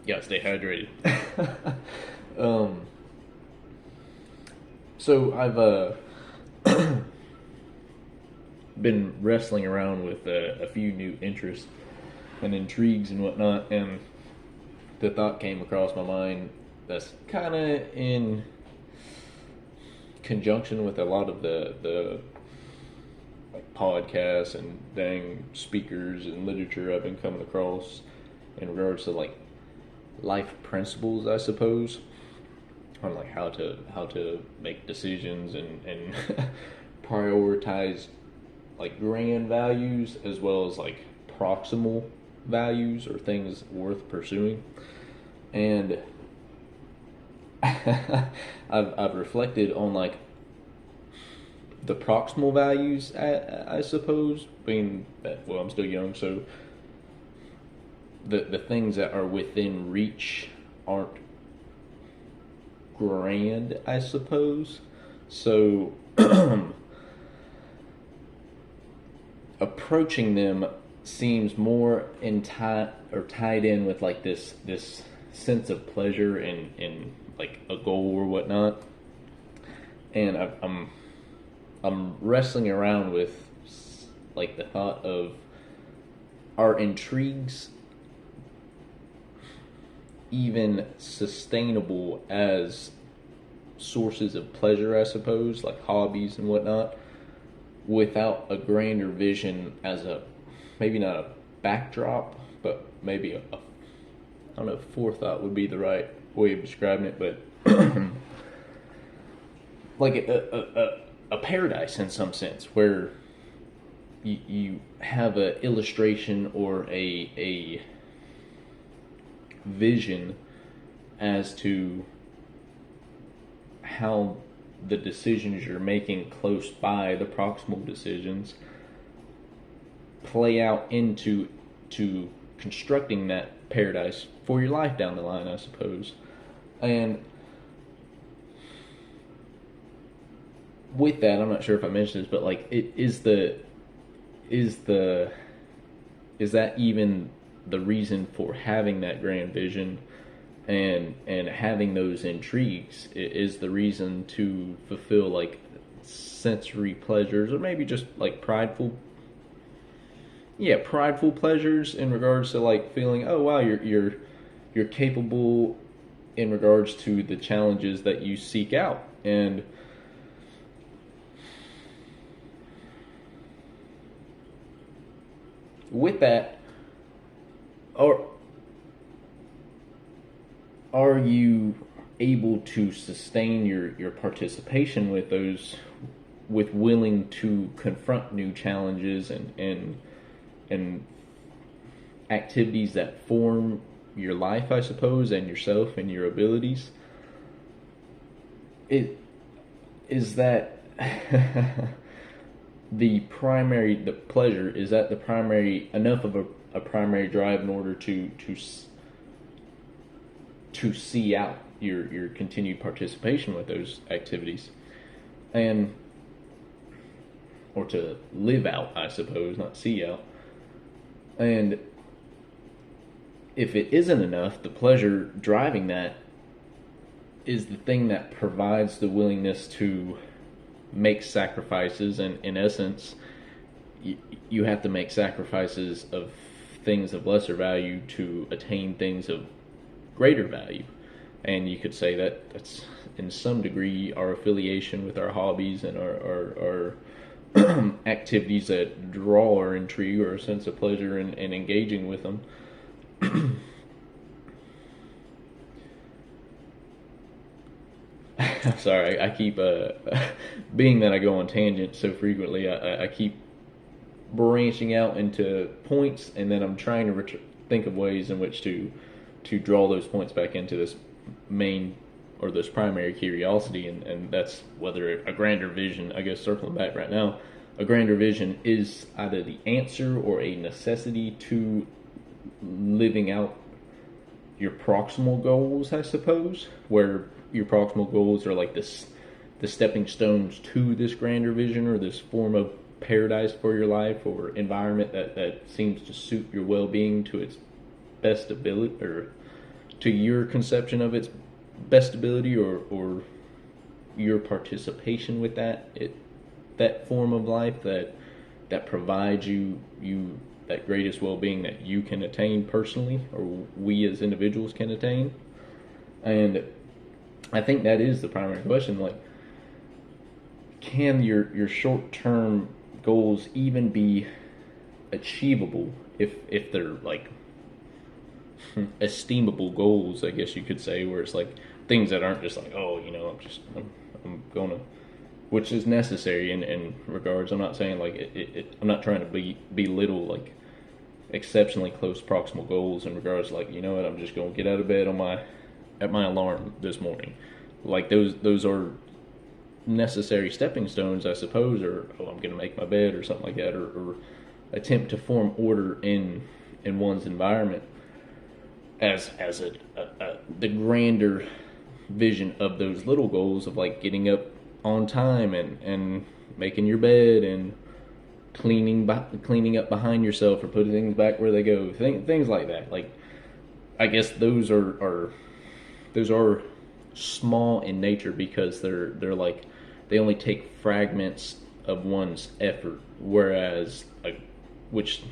Gotta stay hydrated. um, so I've been wrestling around with a few new interests and intrigues and whatnot, and the thought came across my mind that's kind of in conjunction with a lot of the like podcasts and dang speakers and literature I've been coming across in regards to like life principles, I suppose, on like how to make decisions and prioritize like grand values as well as like proximal values or things worth pursuing. And I've reflected on like the proximal values, I suppose, being that, well, I'm still young, so the things that are within reach aren't grand, I suppose. So approaching them seems more tied in with like this sense of pleasure in like a goal or whatnot. And I'm wrestling around with like the thought of, are intrigues even sustainable as sources of pleasure, I suppose, like hobbies and whatnot, without a grander vision as a, maybe not a backdrop, but maybe I don't know if forethought would be the right way of describing it, but like a paradise in some sense, where you have a illustration or a vision as to how the decisions you're making close by, the proximal decisions, play out into constructing that paradise for your life down the line, I suppose. And with that, I'm not sure if I mentioned this, but like, is that even the reason for having that grand vision and having those intrigues? Is the reason to fulfill like sensory pleasures, or maybe just like prideful pleasures in regards to like feeling, oh wow, you're capable in regards to the challenges that you seek out. And with that, are you able to sustain your participation with those, with willing to confront new challenges and activities that form your life, I suppose, and yourself and your abilities? It is that the pleasure, is that the primary enough of a primary drive in order to see out your continued participation with those activities, and or to live out, I suppose, not see out. And if it isn't enough, the pleasure driving that is the thing that provides the willingness to make sacrifices. And in essence, you have to make sacrifices of things of lesser value to attain things of greater value. And you could say that that's in some degree our affiliation with our hobbies and our activities that draw our intrigue or a sense of pleasure in engaging with them. Sorry, I keep being that I go on tangents so frequently, I keep branching out into points, and then I'm trying to think of ways in which to draw those points back into this main or this primary curiosity, and that's whether a grander vision, I guess circling back right now, a grander vision is either the answer or a necessity to living out your proximal goals, I suppose, where your proximal goals are like the stepping stones to this grander vision or this form of paradise for your life or environment that seems to suit your well-being to its best ability, or to your conception of its best ability, or your participation with that form of life that provides you that greatest well-being that you can attain personally, or we as individuals can attain. And I think that is the primary question. Like, can your short-term goals even be achievable if they're like esteemable goals, I guess you could say, where it's like things that aren't just like, oh, I'm gonna, which is necessary in regards. I'm not saying like I'm not trying to belittle like exceptionally close proximal goals in regards to like, you know what, I'm just gonna get out of bed at my alarm this morning. Like those are necessary stepping stones, I suppose, or I'm gonna make my bed or something like that, or attempt to form order in one's environment as the grander vision of those little goals of like getting up on time and making your bed and cleaning up behind yourself or putting things back where they go, things like that. Like, I guess those are small in nature because they're like they only take fragments of one's effort, whereas which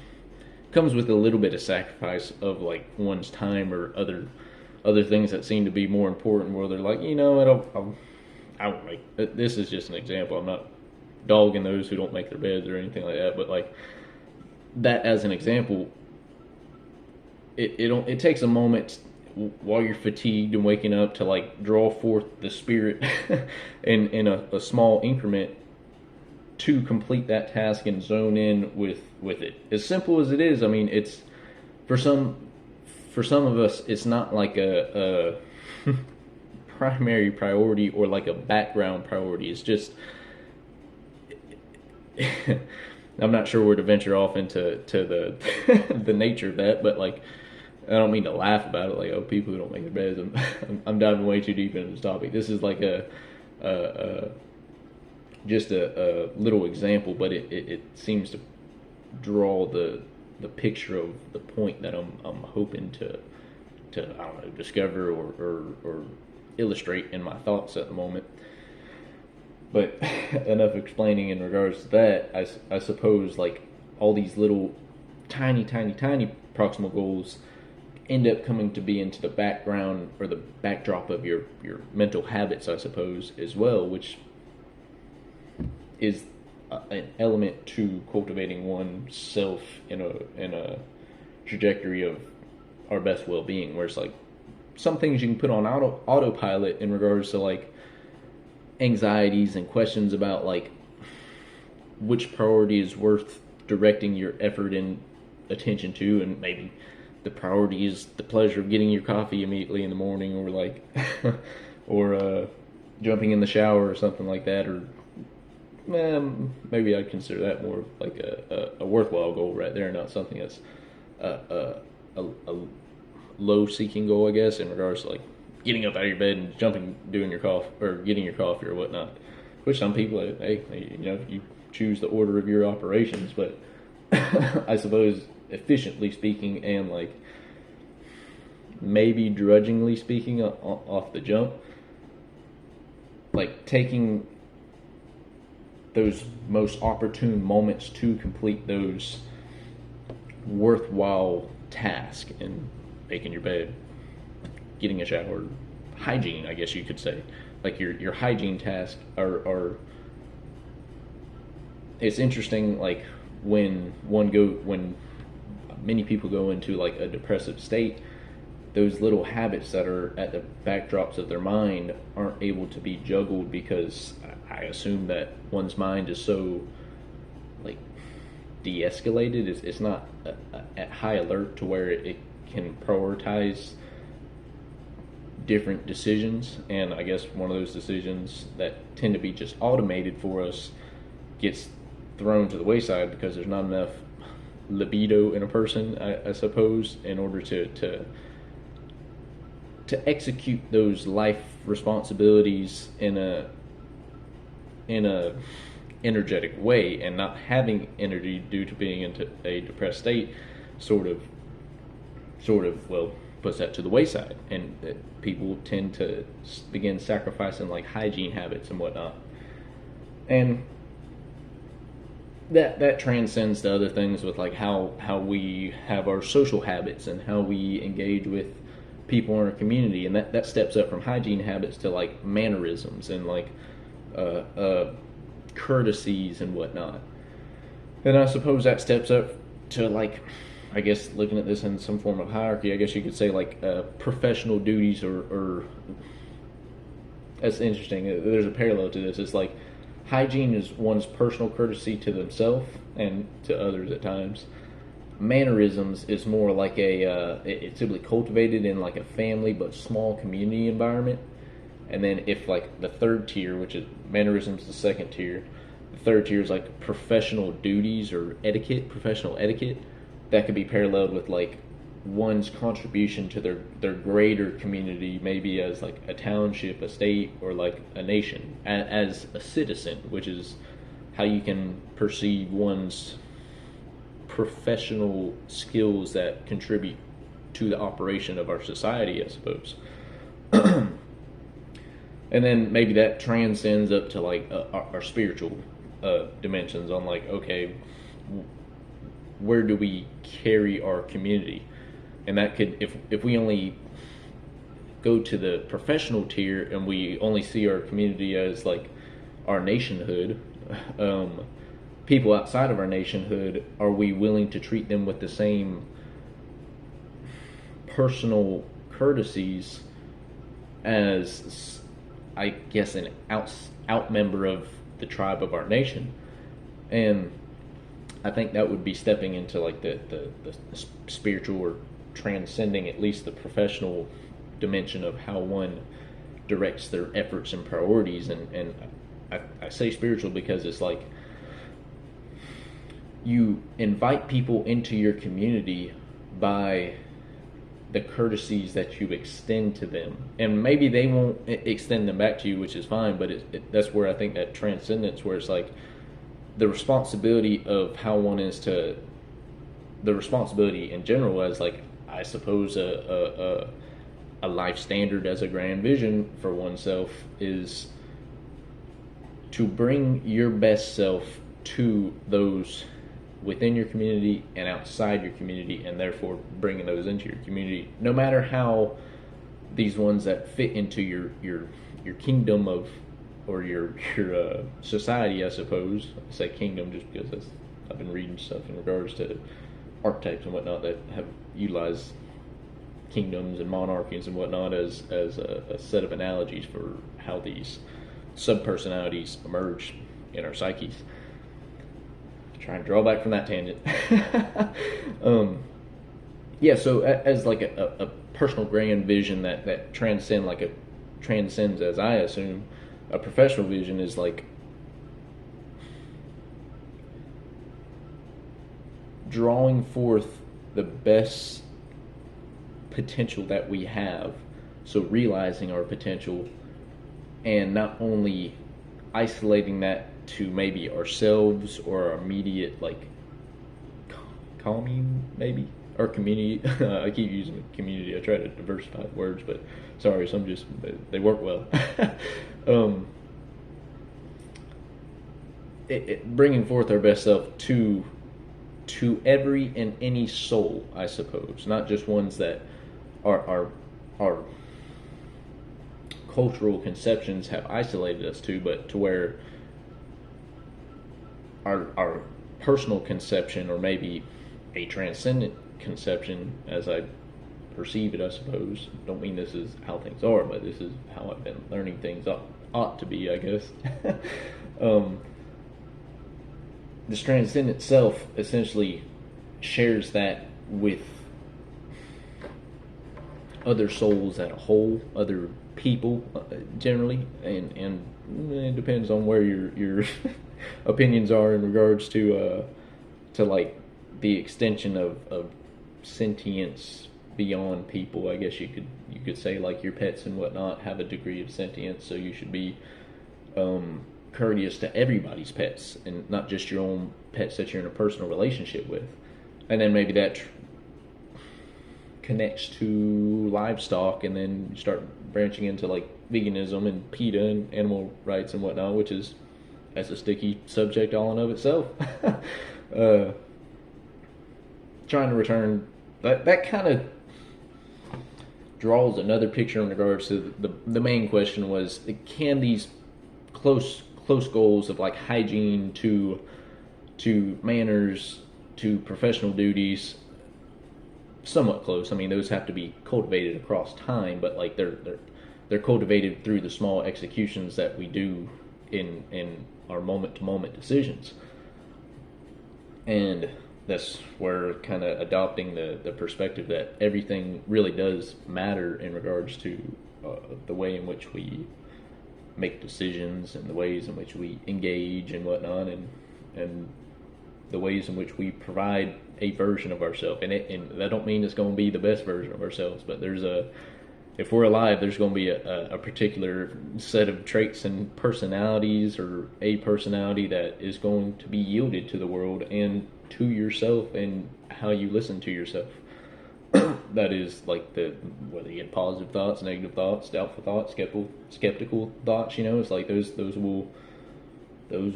comes with a little bit of sacrifice of like one's time or other things that seem to be more important, where they're like, you know, I don't make, this is just an example, I'm not dogging those who don't make their beds or anything like that, but like that as an example, it takes a moment while you're fatigued and waking up to like draw forth the spirit in a small increment to complete that task and zone in with it. As simple as it is, I mean, it's for some of us, it's not like a primary priority or like a background priority. It's just I'm not sure where to venture off into the the nature of that, but like, I don't mean to laugh about it, like, oh, people who don't make their beds. I'm diving way too deep into this topic. This is like just a little example, but it seems to draw the picture of the point that I'm hoping to I don't know, discover or illustrate in my thoughts at the moment. But enough explaining in regards to that. I suppose like all these little tiny proximal goals end up coming to be into the background or the backdrop of your mental habits, I suppose, as well, which is an element to cultivating oneself in a trajectory of our best well-being, where it's like some things you can put on autopilot in regards to like anxieties and questions about like which priority is worth directing your effort and attention to, and maybe the priority is the pleasure of getting your coffee immediately in the morning, or like or jumping in the shower or something like that, or maybe I'd consider that more like a worthwhile goal right there, not something that's a low seeking goal, I guess, in regards to like getting up out of your bed and jumping, doing your coffee or getting your coffee or whatnot. Which some people, hey, you know, you choose the order of your operations, but I suppose efficiently speaking and like maybe drudgingly speaking off the jump, like taking those most opportune moments to complete those worthwhile tasks, and making your bed, getting a shower, hygiene, I guess you could say, like your hygiene tasks are it's interesting, like when many people go into like a depressive state, those little habits that are at the backdrops of their mind aren't able to be juggled, because I assume that one's mind is so like de-escalated, it's not at high alert to where it can prioritize different decisions. And I guess one of those decisions that tend to be just automated for us gets thrown to the wayside because there's not enough libido in a person, I suppose, in order to execute those life responsibilities in a energetic way. And not having energy due to being into a depressed state sort of well puts that to the wayside, and people tend to begin sacrificing like hygiene habits and whatnot, and that transcends to other things with like how we have our social habits and how we engage with people in our community, and that steps up from hygiene habits to like mannerisms and like courtesies and whatnot. And I suppose that steps up to like, I guess looking at this in some form of hierarchy, I guess you could say like professional duties or that's interesting. There's a parallel to this. It's like hygiene is one's personal courtesy to themselves and to others at times. Mannerisms is more like it's typically cultivated in like a family but small community environment. And then if like the third tier, which is mannerisms, the second tier, the third tier is like professional duties or etiquette, professional etiquette. That could be paralleled with like one's contribution to their greater community, maybe as like a township, a state, or like a nation, as a citizen, which is how you can perceive one's professional skills that contribute to the operation of our society, I suppose. And then maybe that transcends up to like our spiritual dimensions on like, okay, where do we carry our community? And that could, if we only go to the professional tier and we only see our community as like our nationhood, people outside of our nationhood, are we willing to treat them with the same personal courtesies as, I guess, an out member of the tribe of our nation? And I think that would be stepping into like the spiritual, or transcending at least the professional dimension of how one directs their efforts and priorities. And I say spiritual because it's like you invite people into your community by the courtesies that you extend to them, and maybe they won't extend them back to you, which is fine, but that's where I think that transcendence, where it's like the responsibility of how one is to, the responsibility in general as like, I suppose a life standard as a grand vision for oneself is to bring your best self to those within your community and outside your community, and therefore bringing those into your community, no matter how these ones that fit into your kingdom of, or your society, I suppose. I say kingdom just because I've been reading stuff in regards to archetypes and whatnot that have utilized kingdoms and monarchies and whatnot as a set of analogies for how these sub-personalities emerge in our psyches. Try and draw back from that tangent. Yeah, so as like a personal grand vision that transcends, as I assume, a professional vision is like drawing forth the best potential that we have, so realizing our potential, and not only isolating that to maybe ourselves or our immediate like commune, maybe, or community. I keep using community. I try to diversify the words, but sorry, some just they work well. Bringing forth our best self to every and any soul, I suppose, not just ones that our cultural conceptions have isolated us to, but to where our personal conception, or maybe a transcendent conception, as I perceive it, I suppose. Don't mean this is how things are, but this is how I've been learning things ought to be, I guess. This transcendent self essentially shares that with other souls as a whole, other people generally, and it depends on where your opinions are in regards to like the extension of sentience beyond people. I guess you could say like your pets and whatnot have a degree of sentience, so you should be courteous to everybody's pets and not just your own pets that you're in a personal relationship with. And then maybe that connects to livestock, and then you start branching into like veganism and PETA and animal rights and whatnot, which is that's a sticky subject all in of itself. uh, Trying to return that kind of draws another picture in regards to the main question was, can these close goals of like hygiene to manners to professional duties, somewhat close. I mean, those have to be cultivated across time, but like they're cultivated through the small executions that we do in our moment to moment decisions. And that's where kind of adopting the perspective that everything really does matter in regards to the way in which we make decisions and the ways in which we engage and whatnot, and the ways in which we provide a version of ourselves. And that don't mean it's going to be the best version of ourselves, but if we're alive, there's going to be a particular set of traits and personalities, or a personality that is going to be yielded to the world and to yourself and how you listen to yourself. That is like whether you get positive thoughts, negative thoughts, doubtful thoughts, skeptical thoughts. It's like those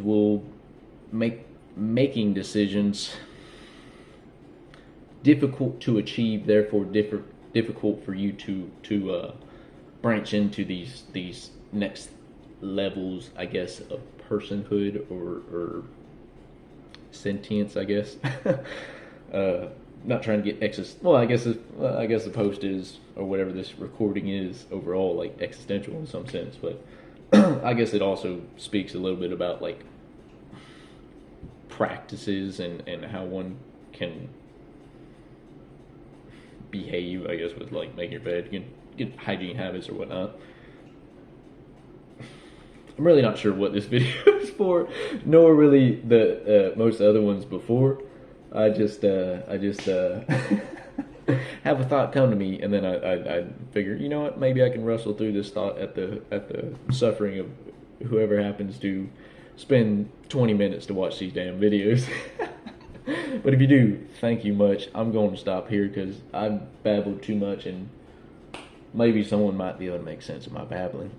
will make making decisions difficult to achieve, therefore difficult for you to branch into these next levels, I guess, of personhood or sentience, I guess. Not trying to get well, I guess the post is, or whatever this recording is overall, like existential in some sense, but I guess it also speaks a little bit about like practices and how one can behave, I guess, with like making your bed, get hygiene habits or whatnot. I'm really not sure what this video is for, nor really the most other ones before. I just have a thought come to me, and then I figure, you know what, maybe I can wrestle through this thought at the suffering of whoever happens to spend 20 minutes to watch these damn videos. But if you do, thank you much. I'm going to stop here because I've babbled too much, and maybe someone might be able to make sense of my babbling.